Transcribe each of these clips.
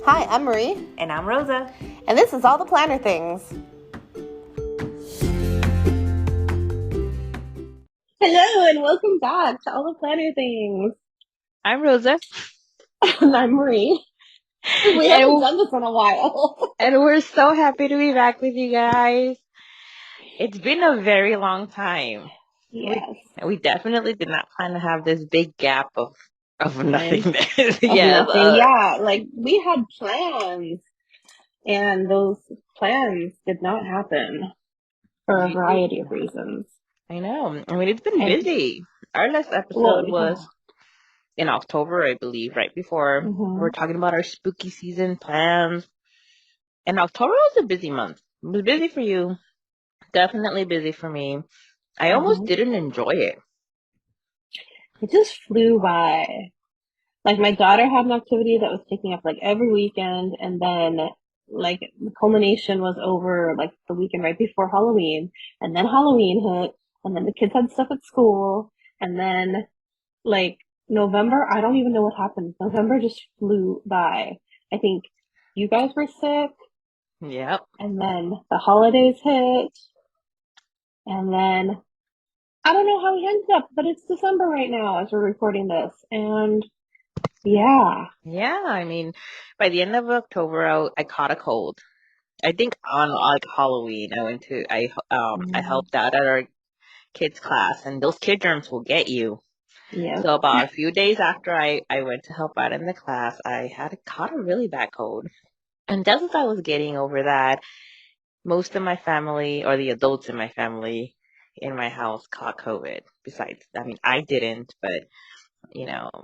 Hi, I'm Marie. And I'm Rosa. And this is All the Planner Things. Hello, and welcome back to All the Planner Things. I'm Rosa. And I'm Marie. We haven't done this in a while. And we're so happy to be back with you guys. It's been a very long time. Yes. We definitely did not plan to have this big gap of nothingness. Nothing. Yeah, like we had plans, and those plans did not happen for a variety of reasons. I know. I mean, it's been busy. Our last episode was in October, I believe, right before we're talking about our spooky season plans. And October was a busy month. It was busy for you. Definitely busy for me. I almost didn't enjoy it. It just flew by. Like my daughter had an activity that was taking up like every weekend, and then like the culmination was over like the weekend right before Halloween, and then Halloween hit, and then the kids had stuff at school, and then like November, I don't even know what happened. November just flew by. I think you guys were sick. Yep. And then the holidays hit, and then I don't know how we ended up, but it's December right now as we're recording this, and yeah. Yeah, I mean, by the end of October, I caught a cold. I think on like Halloween, I helped out at our kids class, and those kid germs will get you. Yeah. So about a few days after I went to help out in the class, I had caught a really bad cold. And just as I was getting over that, most of my family or the adults in my family in my house caught COVID. Besides, I mean, I didn't, but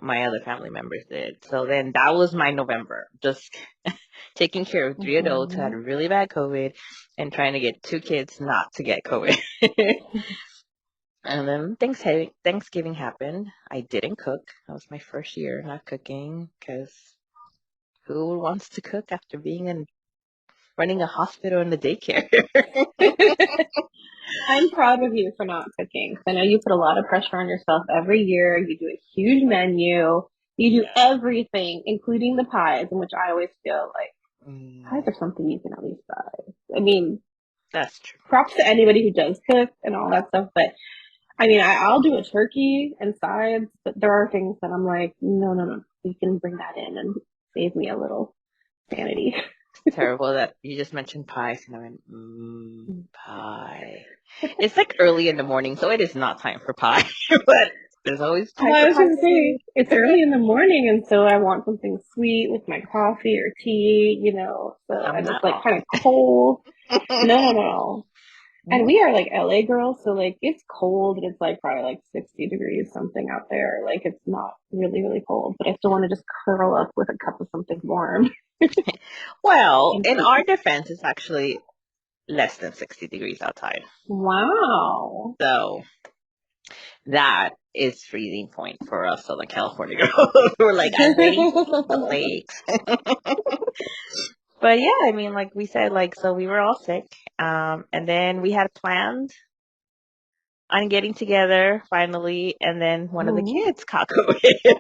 my other family members did. So then that was my November, just taking care of 3 adults who had really bad COVID and trying to get 2 kids not to get COVID. And then Thanksgiving happened. I didn't cook. That was my first year not cooking because who wants to cook after running a hospital and a daycare? I'm proud of you for not cooking. I know you put a lot of pressure on yourself every year. You do a huge menu. You do everything, including the pies, in which I always feel like pies are something you can at least buy. I mean, that's true. Props to anybody who does cook and all that stuff, but I mean, I'll do a turkey and sides, but there are things that I'm like, no, you can bring that in and save me a little sanity. Terrible that you just mentioned pies, and I went, pie. It's like early in the morning, so it is not time for pie, but there's always time I for was pie. going to say, it's early in the morning, and so I want something sweet with my coffee or tea, and it's like kind of cold. No. And we are like LA girls, so like it's cold and it's like probably like 60 degrees something out there. Like it's not really, really cold, but I still want to just curl up with a cup of something warm. Well, in our defense, it's actually less than 60 degrees outside. Wow. So that is freezing point for us Southern California girls. We're like, I'm waiting to see the lakes. But yeah, I mean, like we said, so we were all sick. And then we had planned on getting together finally, and then one of the kids caught COVID.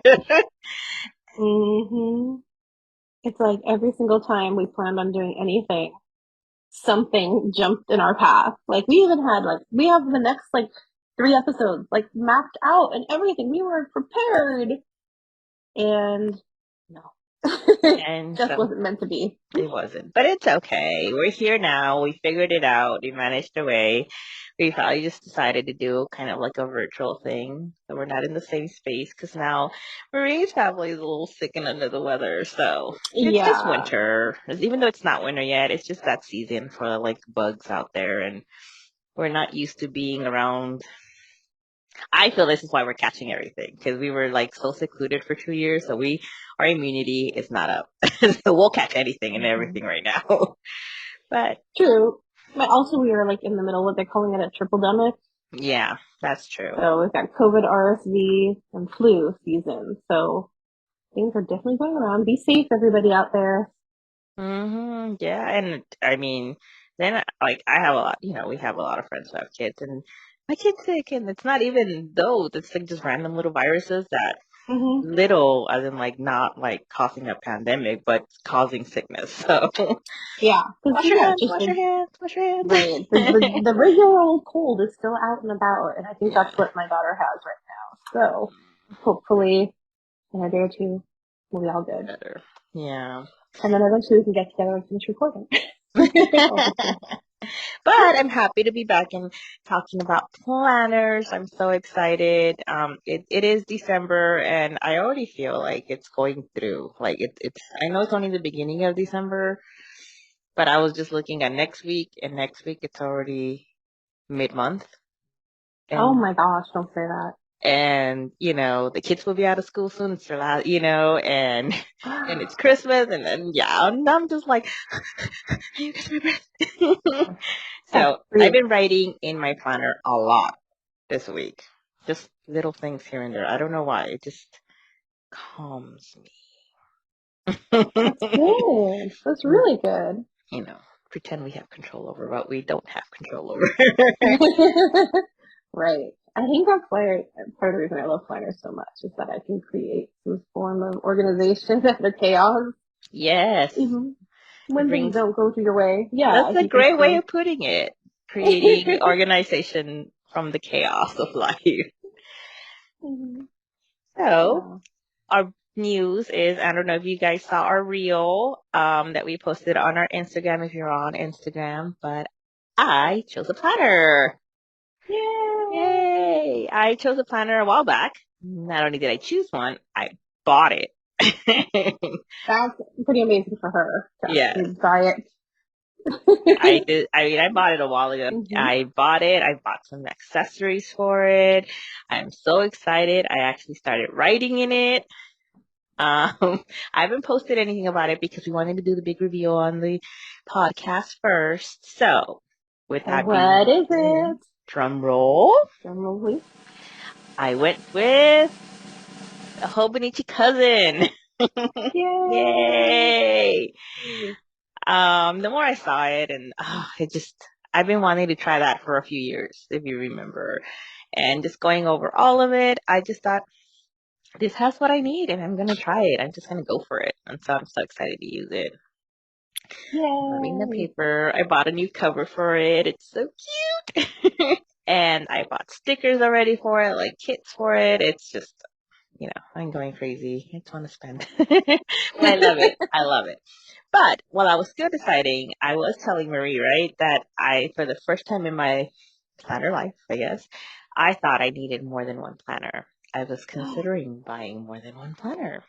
It's like every single time we planned on doing anything, something jumped in our path. Like we even had we have the next 3 episodes mapped out and everything. We were prepared, and no, And just wasn't meant to be. It wasn't, but it's okay. We're here now. We figured it out. We managed a way. We probably just decided to do kind of like a virtual thing, so we're not in the same space because now Marie's family is a little sick and under the weather. So it's just winter. Even though it's not winter yet, it's just that season for bugs out there, and we're not used to being around. I feel this is why we're catching everything because we were so secluded for 2 years, so our immunity is not up, so we'll catch anything and everything right now. But true. But also we are in the middle of they're calling it a triple demic. Yeah, that's true. So we've got COVID, RSV, and flu season. So things are definitely going around. Be safe, everybody out there. Yeah, and I mean, then I have a lot. We have a lot of friends who have kids, and my kid's sick, and it's not even those. It's just random little viruses that Hmm. little, as in like not like causing a pandemic, but causing sickness. So Yeah, because wash your yeah, hands, just wash your the hands, wash your hands. right, the regular old cold is still out and about, and I think Yeah. that's what my daughter has right now. So hopefully in a day or two, we'll be all good. Better. Yeah. And then eventually we can get together and finish recording. Obviously. But I'm happy to be back and talking about planners. I'm so excited. It is December and I already feel like it's going through. Like it's I know it's only the beginning of December, but I was just looking at next week and next week it's already mid-month Oh and my gosh, don't say that. the kids will be out of school soon. It's their last, and and it's Christmas and then yeah, and I'm just like can you catch my breath? Yeah, So I've breathe. been writing in my planner a lot this week. Just little things here and there. I don't know why. It just calms me. That's good. That's really good. you know, pretend we have control over what we don't have control over. Right. I think that's why part of the reason I love planners so much is that I can create some form of organization out of chaos, Yes. even It when things brings, don't go your way. Yeah, that's if a you can great way still. of putting it. Creating organization from the chaos of life. Mhm. So, Yeah. our news is I don't know if you guys saw our reel that we posted on our Instagram if you're on Instagram, but I chose a planner. Yay! Yay! I chose a planner a while back. Not only did I choose one, I bought it. That's pretty amazing for her to Yes. actually buy I it. did. I mean, I bought it a while ago. Hmm. I bought it. I bought some accessories for it. I'm so excited. I actually started writing in it. I haven't posted anything about it because we wanted to do the big reveal on the podcast first. So, with And that being what is said, it? drum roll, Drum roll, please. I went with a Hobonichi cousin. Yay! Yay! The more I saw it, and I've been wanting to try that for a few years, if you remember, and just going over all of it, I just thought this has what I need, and I'm gonna try it. I'm just gonna go for it, and so I'm so excited to use it. Loving the Yay! paper. I bought a new cover for it. It's so cute. And I bought stickers already for it, like kits for it. It's just, I'm going crazy. I just want to spend. But I love it. I love it. But while I was still deciding, I was telling Marie, right, that for the first time in my planner life, I guess, I thought I needed more than one planner. I was Oh considering buying more than one planner.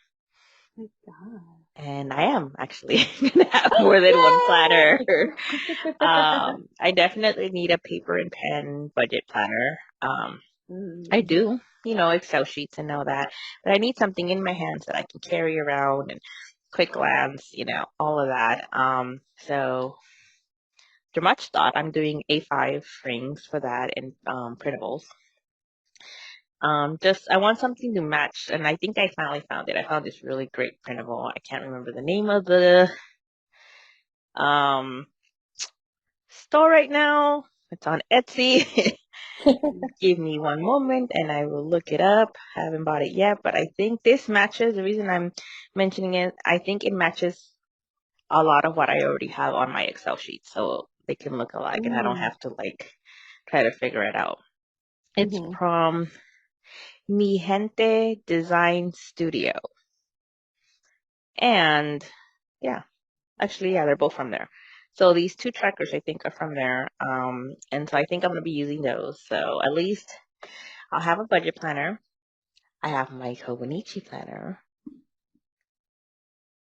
my god. And I am actually gonna have more than one planner. Yay! I definitely need a paper and pen budget planner. I Mm. do, Excel sheets and all that, but I need something in my hands that I can carry around and quick glance, all of that. So after much thought, I'm doing A5 rings for that and printables. Just I want something to match, and I think I finally found it. I found this really great printable. I can't remember the name of the um store right now. It's on Etsy. Give me one moment and I will look it up. I haven't bought it yet, but I think this matches. The reason I'm mentioning it, I think it matches a lot of what I already have on my Excel sheet. So they can look alike and I don't Mm. have to like try to figure it out. It's Hmm. from Mi Gente Design Studio. And yeah, actually, yeah, they're both from there. So these two trackers I think are from there. And so I think I'm gonna be using those. So at least I'll have a budget planner. I have my Kobanichi planner.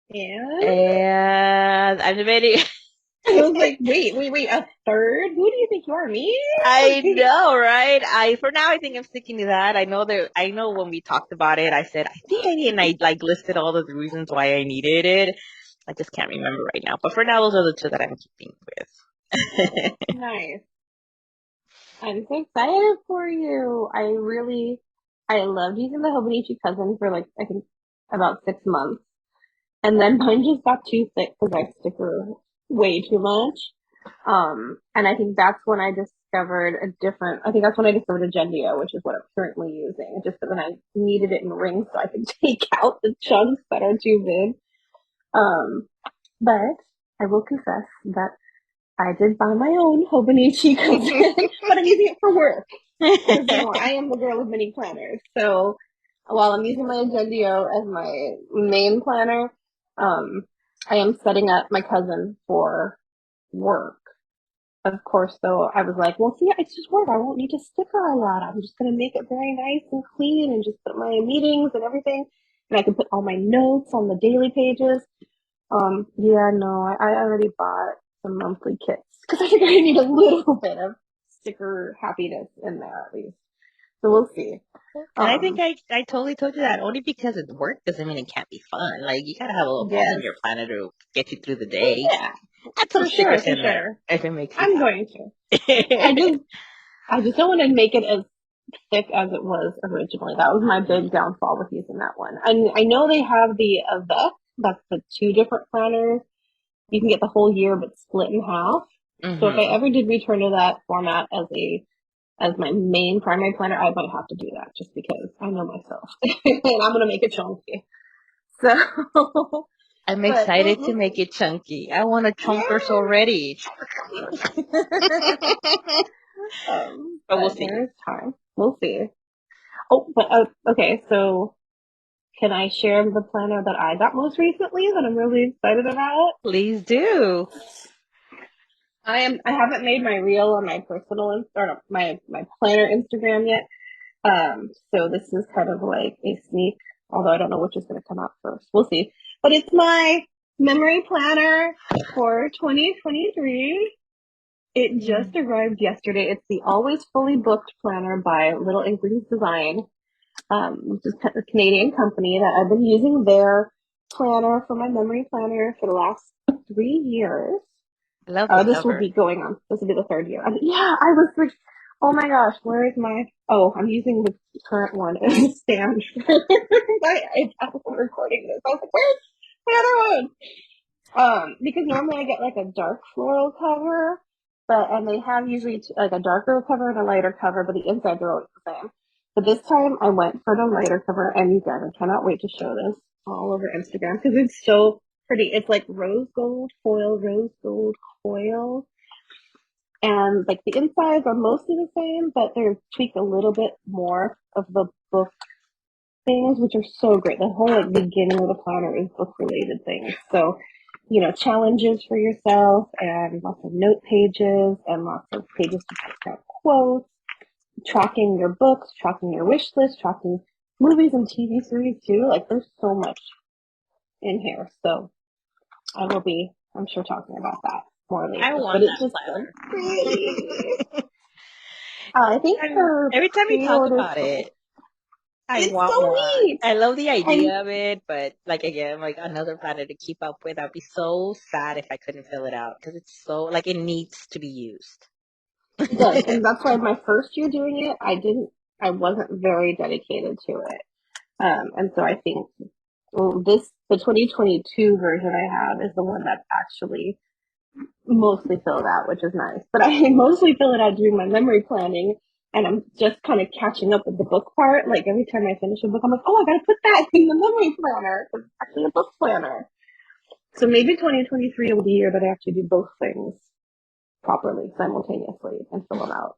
And And I'm debating. I was like, wait, a third? Who do you think you are, me? I know, right? For now I think I'm sticking to that. I know when we talked about it, I said I think I need and I like listed all of the reasons why I needed it. I just can't remember right now. But for now those are the two that I'm keeping with. Nice. I'm so excited for you. I loved using the Hobonichi cousin for like, I think about 6 months. And then mine just got too thick because I sticker way too much. And I think that's when I just discovered a different. I think that's when I discovered Agendio, which is what I'm currently using. Just that then I needed it in rings so I could take out the chunks that are too big. Um, but I will confess that I did buy my own Hobonichi cousin, but I'm using it for work because I am the girl of mini planners. So while I'm using my Agendio as my main planner, um, I am setting up my cousin for work. Of course, though, I was like, well, see, it's just work. I won't need to sticker a lot. I'm just going to make it very nice and clean and just put my meetings and everything. And I can put all my notes on the daily pages. Yeah, no, I already bought some monthly kits because I think I need a little bit of sticker happiness in there at least. So we'll see. And I think Um, I totally told you that only because it's work doesn't mean it can't be fun. Like you gotta have a little fun in yes. your planner to get you through the day. Yeah, Add some for sure, stickers for in there sure. if it makes you I'm going to. I happy. just, I just don't want to make it as thick as it was originally. That was my big downfall with using that one. I know they have the Avec, that's the two different planners. You can get the whole year but split in half. So if I Hmm. ever did return to that format as my main primary planner, I might have to do that just because I know myself and I'm gonna make it chunky. So, I'm but excited to make it chunky. I want a chunkers yeah. already. But we'll But see. there's time. We'll see. Oh, but okay. So can I share the planner that I got most recently that I'm really excited about? Please do. I haven't made my reel on my personal or no, my planner Instagram yet. So this is kind of like a sneak, although I don't know which is going to come out first. We'll see. But it's my memory planner for 2023. It just Mm. arrived yesterday. It's the Always Fully Booked planner by Little Inklings Design, which is a Canadian company that I've been using their planner for my memory planner for the last 3 years. I love the This will cover. be going on. This will be the third year. Yeah, I was like, oh my gosh, where is my? Oh, I'm using the current one as a stand. I'm recording this. I was like, where's my other one? Because normally I get like a dark floral cover, but and they have usually like a darker cover and a lighter cover, but the insides are always the same. But this time I went for the lighter cover, and you guys, I cannot wait to show this all over Instagram because it's so pretty. It's like rose gold foil, and like the insides are mostly the same, but they're tweaked a little bit more of the book things, which are so great. The whole like beginning of the planner is book related things. So, challenges for yourself and lots of note pages and lots of pages to put down quotes, tracking your books, tracking your wish list, tracking movies and TV series too. Like there's so much in here. So I will be, I'm sure, talking about that more I later. But want it's that just so planner. pretty. I think her Every time you talk pre-orders about for it, I it's want so one. neat. I love the And idea of it, but like again, like another planner to keep up with. I'd be so sad if I couldn't fill it out because it's so like it needs to be used. it does. And that's why my first year doing it, I wasn't very dedicated to it. And so I think the 2022 version I have is the one that's actually mostly filled out, which is nice. But I mostly fill it out doing my memory planning, and I'm just kind of catching up with the book part. Like every time I finish a book, I'm like, oh, I gotta put that in the memory planner. It's actually a book planner. So maybe 2023 will be the year that I actually do both things properly, simultaneously, and fill them out.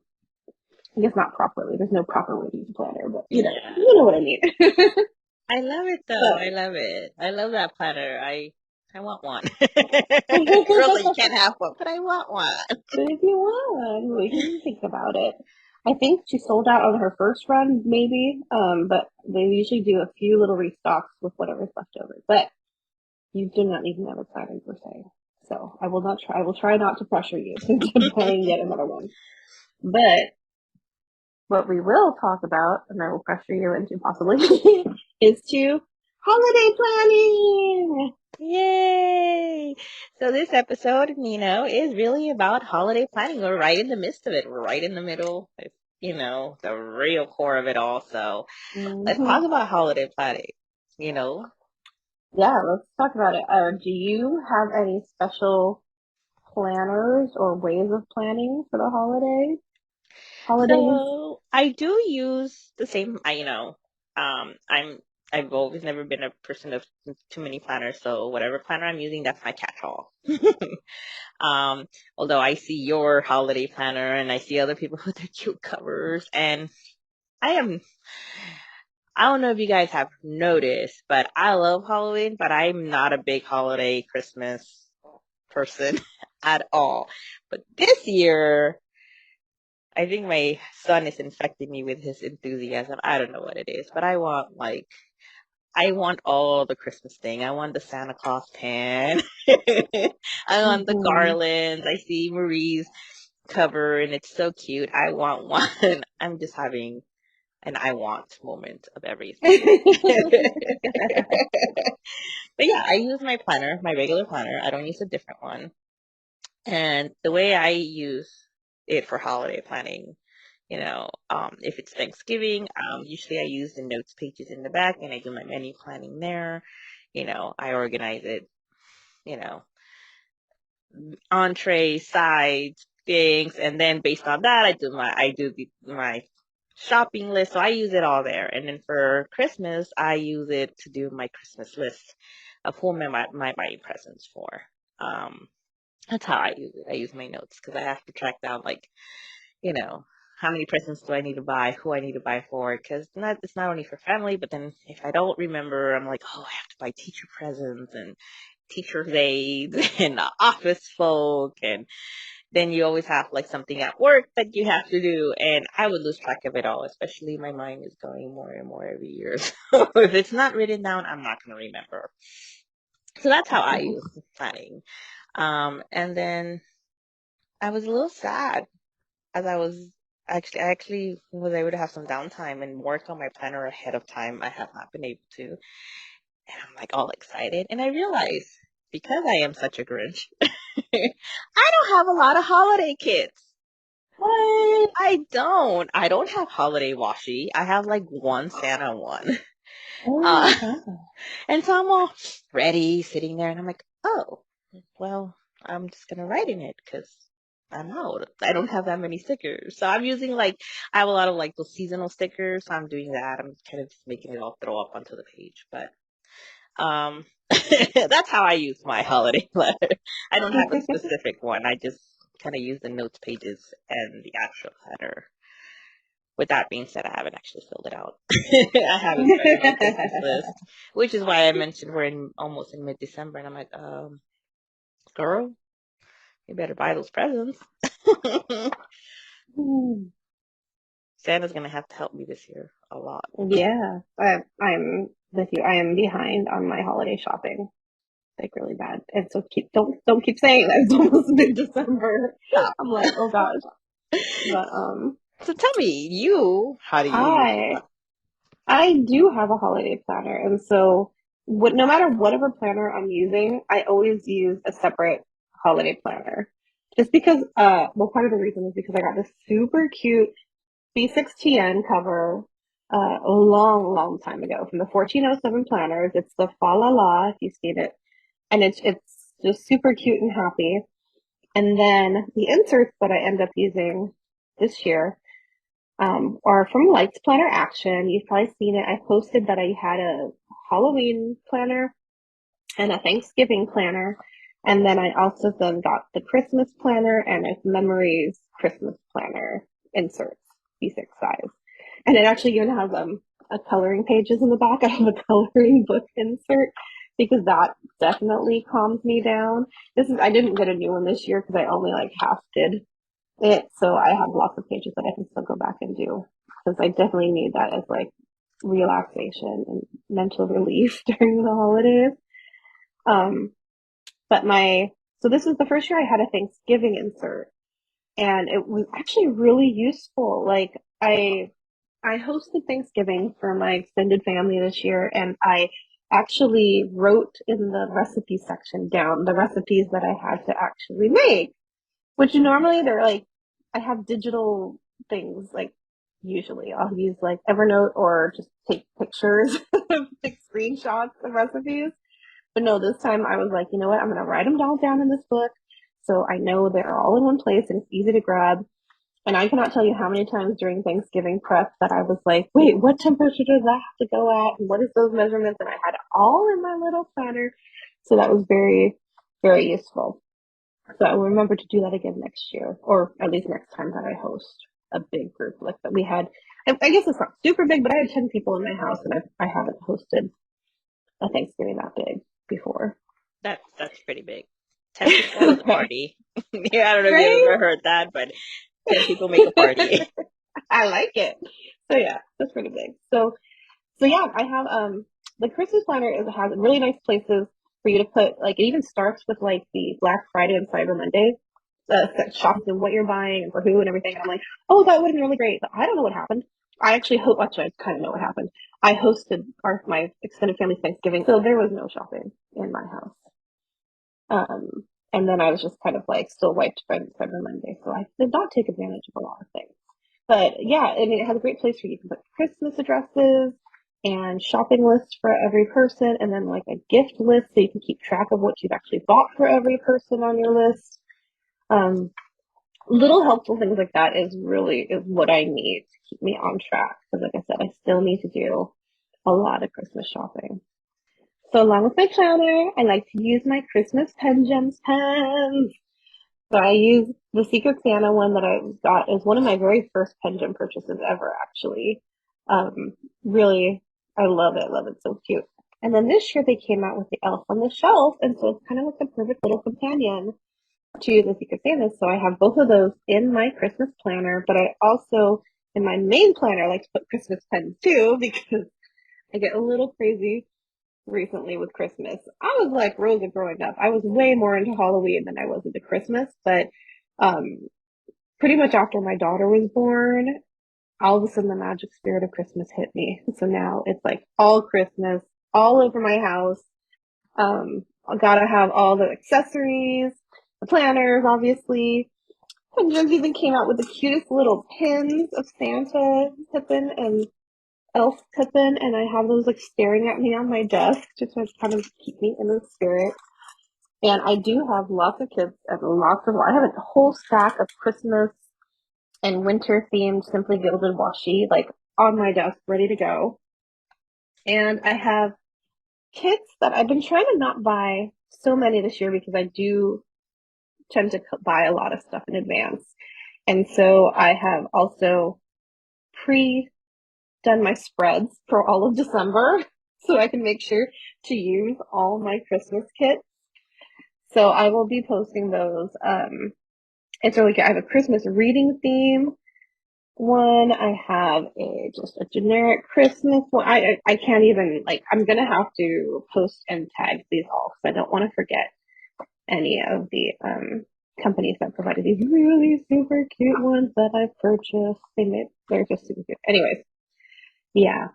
I guess not properly. There's no proper way to use a planner, but Yeah. you know what I mean. I love it though. I So, love it. I love that planner. I want one. Rosa, you can't have one, but I want one. but if you want, we can think about it. I think she sold out on her first run, maybe. But they usually do a few little restocks with whatever's left over. But you do not need another planner per se. So I will not try. I will try not to pressure you into buying yet another one. But what we will talk about, and I will pressure you into possibly, is to holiday planning. Yay! So this episode, is really about holiday planning. We're right in the midst of it. We're right in the middle. It's, the real core of it all. So let's Hmm. talk about holiday planning. You know, Yeah, let's talk about it. Do you have any special planners or ways of planning for the holidays? holidays? So I do use the same. I've always never been a person of too many planners. So whatever planner I'm using, that's my catch-all. Um, Although I see your holiday planner and I see other people with their cute covers, and I am. I don't know if you guys have noticed, but I love Halloween, but I'm not a big holiday Christmas person at all. But this year, I think my son is infecting me with his enthusiasm. I don't know what it is, but I want all the Christmas thing. I want the Santa Claus pan. I want the Hmm. garlands. I see Marie's cover and it's so cute. I want one. I'm just having an I want moment of everything. But yeah, I use my planner, my regular planner. I don't use a different one. And the way I use it for holiday planning, if it's Thanksgiving, usually I use the notes pages in the back and I do my menu planning there. I organize it, you know, entrees, sides, things, and then based on that, I do my shopping list. So I use it all there. And then for Christmas, I use it to do my Christmas list of who my buying presents for. Um, that's how I use it. I use my notes because I have to track down you know, how many presents do I need to buy, who I need to buy for, because it's not only for family, but then if I don't remember, I'm like, oh, I have to buy teacher presents and teacher's aides and office folk, and then you always have like something at work that you have to do, and I would lose track of it all, especially my mind is going more and more every year. So if it's not written down, I'm not going to remember. So that's how I use planning. And then I was a little sad as I actually was able to have some downtime and work on my planner ahead of time. I have not been able to. And I'm like all excited. And I realized because I am such a Grinch, I don't have a lot of holiday kits. What? I don't have holiday washi. I have like one Santa one. Oh, Uh, wow. and so I'm all ready, sitting there, and I'm like, oh, well, I'm just gonna write in it because I'm out. I don't have that many stickers. So I'm using I have a lot of like those seasonal stickers. So I'm doing that. I'm kind of just making it all throw up onto the page. But that's how I use my holiday letter. I don't have a specific one. I just kind of use the notes pages and the actual letter. With that being said, I haven't actually filled it out. I haven't started my Christmas list, which is why I mentioned we're almost in mid-December, and I'm like, girl, you better buy those presents. Hmm. Santa's gonna have to help me this year a lot. Yeah, I'm with you. I am behind on my holiday shopping, like really bad. And so don't keep saying that it's almost mid-December. Stop. I'm like, oh gosh. But So tell me, how do you use I I do have a holiday planner, and so no matter whatever planner I'm using, I always use a separate holiday planner. Just because, well, part of the reason is because I got this super cute B6TN cover a long time ago from the 1407 planners. It's the Fa La La, if you've seen it, and it's just super cute and happy. And then the inserts that I end up using this year are from Lights Planner Action. You've probably seen it. I posted that I had a Halloween planner and a Thanksgiving planner. And then I also then got the Christmas planner and a Memories Christmas planner inserts, B6 size. And it actually even has a coloring pages in the back. I have a coloring book insert because that definitely calms me down. I didn't get a new one this year because I only like half did it, so I have lots of pages that I can still go back and do because I definitely need that as like relaxation and mental relief during the holidays. Um, but so this was the first year I had a Thanksgiving insert, and it was actually really useful. Like I hosted Thanksgiving for my extended family this year, and I actually wrote in the recipe section down the recipes that I had to actually make, which normally they're like, I have digital things, like usually I'll use like Evernote or just take pictures, take screenshots of recipes. But no, this time I was like, you know what? I'm going to write them all down in this book. So I know they're all in one place and it's easy to grab. And I cannot tell you how many times during Thanksgiving prep that I was like, wait, what temperature does that have to go at? And what is those measurements? And I had it all in my little planner. So that was very, very useful. So I will remember to do that again next year, or at least next time that I host a big group like that we had. I guess it's not super big, but I had 10 people in my house, and I haven't hosted a Thanksgiving that big before. That's pretty big. 10 people is a Right? party. Yeah, I don't know if you've Right? ever heard that, but 10 people make a party. I like it. So yeah, that's pretty big. So yeah, I have the Christmas planner has really nice places for you to put, like it even starts with like the Black Friday and Cyber Monday shops and what you're buying and for who and everything. And I'm like, oh, that would have been really great, but I don't know what happened. I actually hope actually I kind of know what happened. I hosted my extended family Thanksgiving, so there was no shopping in my house. Um, and then I was just kind of like still wiped by Cyber Monday, so I did not take advantage of a lot of things. But yeah, I mean, it has a great place where you can put Christmas addresses and shopping lists for every person, and then like a gift list so you can keep track of what you've actually bought for every person on your list. Um, Little helpful things like that is what I need to keep me on track. Because like I said, I still need to do a lot of Christmas shopping. So along with my planner, I like to use my Christmas pen gems pens. So I use the Secret Santa one that I got as one of my very first pen gem purchases ever, actually. Um, Really, I love it. Love it. So cute. And then this year they came out with the Elf on the Shelf, and so it's kind of like a perfect little companion to the Secret Santa. So I have both of those in my Christmas planner, but I also in my main planner like to put Christmas pens too because I get a little crazy recently with Christmas. I was like Rosa growing up. I was way more into Halloween than I was into Christmas, but um, pretty much after my daughter was born, all of a sudden the magic spirit of Christmas hit me. So now it's like all Christmas, all over my house. I gotta have all the accessories, the planners, obviously. And Jim's even came out with the cutest little pins of Santa Pippin and Elf Pippin, and I have those like staring at me on my desk just to kind of keep me in the spirit. And I do have lots of kids and I have a whole stack of Christmas and winter themed Simply Gilded washi like on my desk ready to go. And I have kits that I've been trying to not buy so many this year because I do tend to buy a lot of stuff in advance. And so I have also pre done my spreads for all of December so I can make sure to use all my Christmas kits. So I will be posting those. It's really good. I have a Christmas reading theme one. I have a just a generic Christmas one. I can't even like I'm gonna have to post and tag these all because I don't want to forget any of the companies that provided these really super cute ones that I purchased. They're just super cute. Anyways, yeah,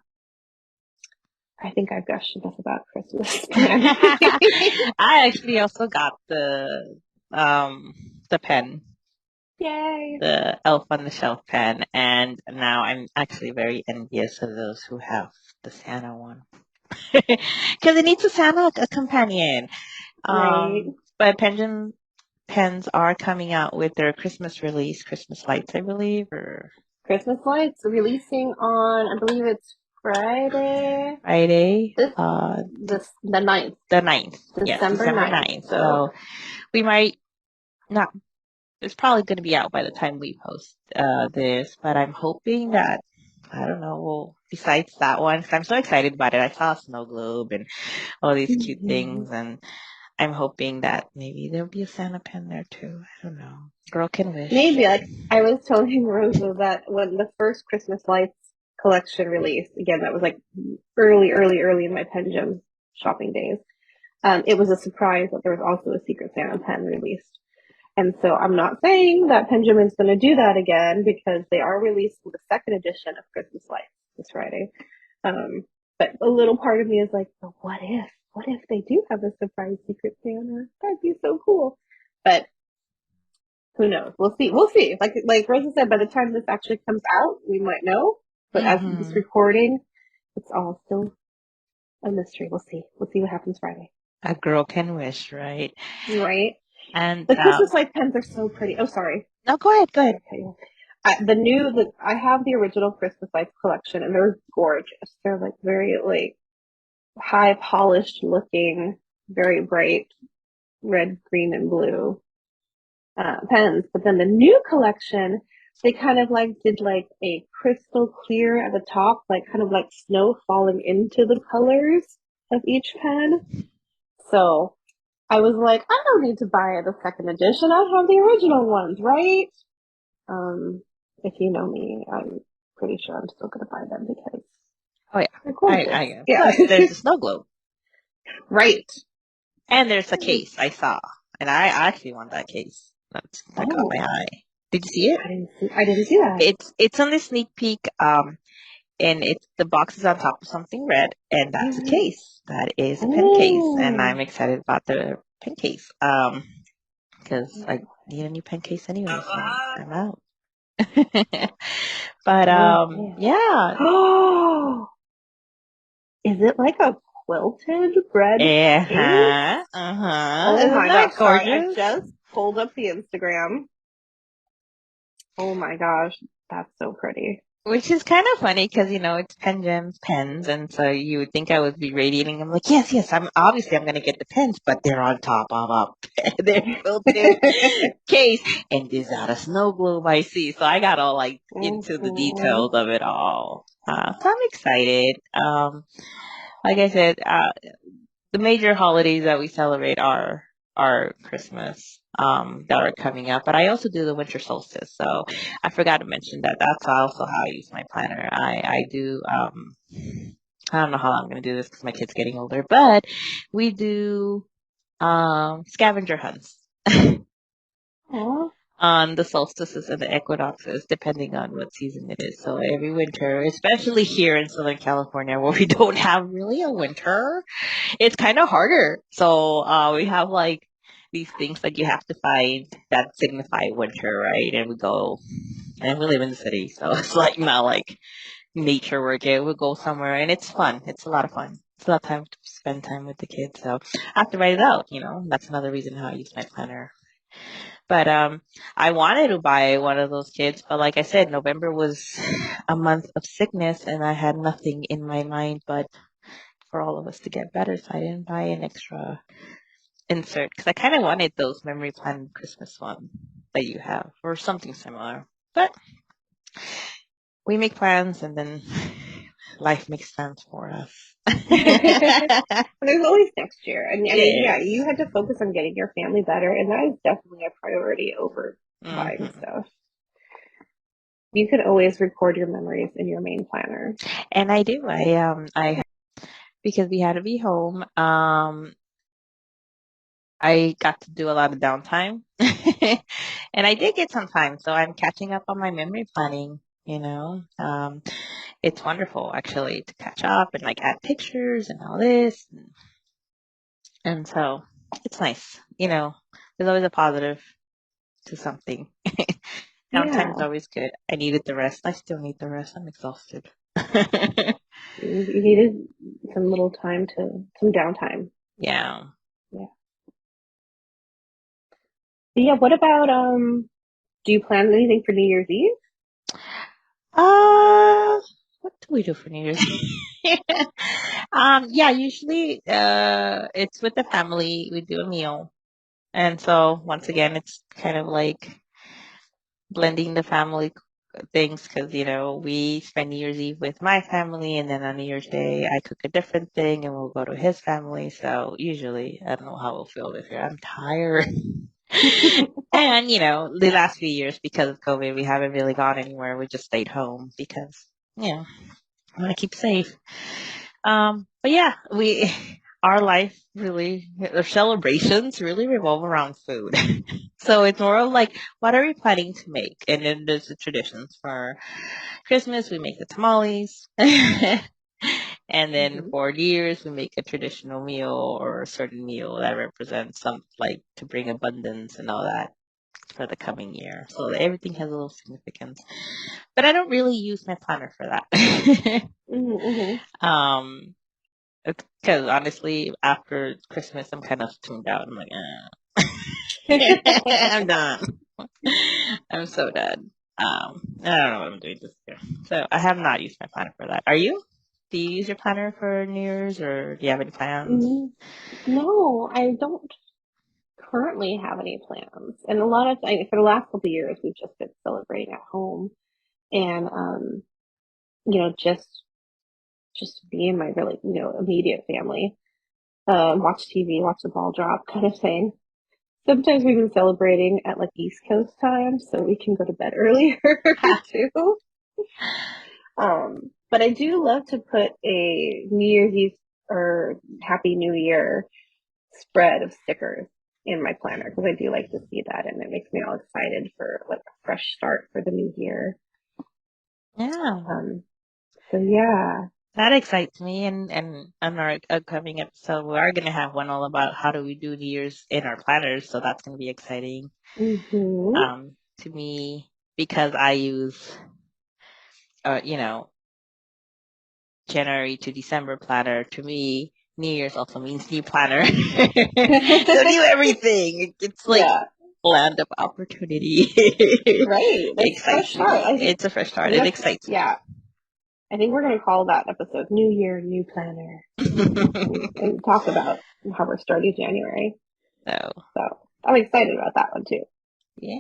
I think I've gushed enough about Christmas planning. I actually also got the pen, Yay! the Elf on the Shelf pen, and now I'm actually very envious of those who have the Santa one because it needs a Santa a companion. Right. But Penguin pens are coming out with their Christmas release, Christmas lights, I believe, or Christmas lights releasing on, I believe it's Friday, Friday, this, the ninth, the 9th. Yes, December December ninth. 9th. So So we might not, it's probably going to be out by the time we post this, but I'm hoping that, I don't know, well, besides that one, 'cause I'm so excited about it. I saw a snow globe and all these cute things, and I'm hoping that maybe there'll be a Santa pen there too. I don't know. Girl can wish. maybe like I was telling Rosa that when the first Christmas lights collection released, again, that was like early in my Pendulum shopping days. It was a surprise that there was also a Secret Santa pen released. And so I'm not saying that Pendulum's going to do that again because they are releasing the second edition of Christmas Lights this Friday. Um, but a little part of me is like, but what if? What if they do have a surprise Secret Santa? That'd be so cool. But who knows? We'll see. We'll see. Like Rosa said, by the time this actually comes out, we might know. But as of this Hmm. recording, it's all still a mystery. We'll see. We'll see what happens Friday. A girl can wish, right? Right? And The Christmas light pens are so pretty. Oh, sorry. no, go ahead, go ahead. Okay. I have the original Christmas lights collection, and they're gorgeous. They're like very like high polished looking, very bright red, green, and blue pens. But then the new collection, they kind of like did like a crystal clear at the top, like kind of like snow falling into the colors of each pen. So I was like, I don't need to buy the second edition. I have the original ones, right? Um, if you know me, I'm pretty sure I'm still gonna buy them because Oh yeah, they're I gorgeous. am. Yeah. Plus, there's a snow globe, Right. and there's a case I saw, and I actually want that case. That caught my Oh, eye. Did you see it? I didn't see that. It's on the sneak peek. And it's the box is on top of something red, and that's a case. That is a pen case, and Oh. I'm excited about the pen case. Because I need a new pen case anyway, so I'm out. But Oh man. yeah. Oh, is it like a quilted red case? Uh-huh. Uh-huh. Oh Isn't my that gosh. Sorry, I gorgeous? just pulled up the Instagram. Oh my gosh, that's so pretty. Which is kind of funny because, it's pen gems, pens, and so you would think I would be radiating. I'm like, yes, yes, I'm gonna get the pens, but they're on top of they're quilted case, and there's not a snow globe I see. So I got all like into the Mhm. details of it all. So I'm excited. Like I said, the major holidays that we celebrate are Christmas, that are coming up. But I also do the winter solstice. So I forgot to mention that. That's also how I use my planner. I do. I don't know how I'm going to do this because my kid's getting older, but we do scavenger hunts Aw. on the solstices and the equinoxes, depending on what season it is. So every winter, especially here in Southern California, where we don't have really a winter, it's kind of harder. So we have like these things that you have to find that signify winter, right? And we go, and we live in the city, so it's like not like nature work. It we go somewhere, and it's fun. It's a lot of fun. It's a lot of time to spend time with the kids. So I have to write it out. That's another reason how I use my planner. But I wanted to buy one of those kits, but like I said, November was a month of sickness, and I had nothing in my mind but for all of us to get better. So I didn't buy an extra insert because I kind of wanted those memory plan Christmas one that you have or something similar. But we make plans, and then life makes plans for us. There's always next year. And I mean, yeah, Yes. you had to focus on getting your family better, and that is definitely a priority over buying Hmm. stuff. You can always record your memories in your main planner. And I do. I because we had to be home. I got to do a lot of downtime. And I did get some time, so I'm catching up on my memory planning. It's wonderful actually to catch up and like add pictures and all this. And so it's nice. There's always a positive to something. Downtime is Yeah, always good. I needed the rest. I still need the rest. I'm exhausted. you needed some downtime. Yeah. Yeah. But yeah, what about do you plan anything for New Year's Eve? Uh, what do we do for New Year's? Yeah, usually it's with the family. We do a meal. And so once again, it's kind of like blending the family things because, we spend New Year's Eve with my family, and then on New Year's Day, I cook a different thing and we'll go to his family. So usually, I don't know how we'll feel this year. I'm tired. And, the last few years, because of COVID, we haven't really gone anywhere. We just stayed home because, I want to keep safe. But yeah, our life really, our celebrations really revolve around food. So it's more of like, what are we planning to make? And then there's the traditions for Christmas, we make the tamales. And then Mhm. for New Year's, we make a traditional meal or a certain meal that represents some, like, to bring abundance and all that for the coming year. So everything has a little significance. But I don't really use my planner for that. Mhm. Mhm. um, because honestly, after Christmas, I'm kind of tuned out. I'm like, I'm done. I'm so done. I don't know what I'm doing this year. So I have not used my planner for that. Are you? Do you use your planner for New Year's or do you have any plans? Mm, no, I don't currently have any plans. And a lot of, for the last couple of years, we've just been celebrating at home and, just me and my really, immediate family, watch TV, watch the ball drop kind of thing. Sometimes we've been celebrating at like East Coast time, so we can go to bed earlier too. But I do love to put a New Year's Eve or Happy New Year spread of stickers in my planner because I do like to see that and it makes me all excited for like a fresh start for the new year. Yeah. Um, so yeah. That excites me, and on our upcoming episode, we are going to have one all about how do we do New Year's in our planners. So that's going to be exciting Hmm. to me because I use, you know, January to December planner. To me, New Year's also means new planner. So new everything. It's like Yeah. land of opportunity. Right. That's a fresh Excites start. me. I think It's a fresh I start. think It that's excites yeah. I think we're gonna call that episode New Year, New Planner me. and talk about how we're starting January. So So I'm excited about that one too. yeah.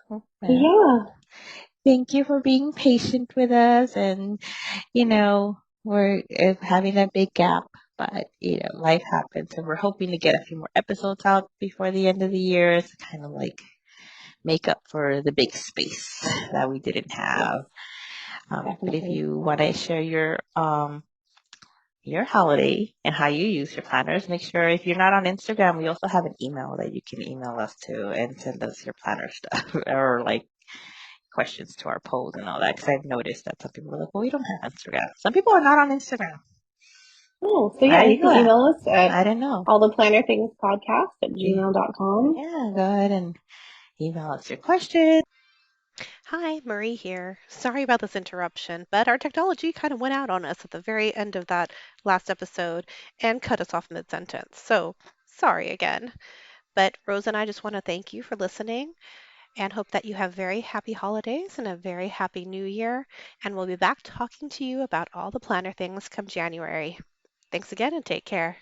Well, Yeah. thank you for being patient with us, and we're having a big gap, but life happens, and we're hoping to get a few more episodes out before the end of the year to kind of like make up for the big space that we didn't Yes, have. But if definitely. you want to share your holiday and how you use your planners, make sure if you're not on Instagram, we also have an email that you can email us to and send us your planner stuff or like questions to our polls and all that. Because I've noticed that some people are like, well, we don't have Instagram. Some people are not on Instagram. Oh, so I yeah, you didn't know can that. email us at I didn't know. all the planner things podcast at Yeah, gmail.com. yeah, go ahead and email us your question. Hi, Marie here. Sorry about this interruption, but our technology kind of went out on us at the very end of that last episode and cut us off mid-sentence. So, sorry again. But Rosa and I just want to thank you for listening and hope that you have very happy holidays and a very happy new year. And we'll be back talking to you about all the planner things come January. Thanks again and take care.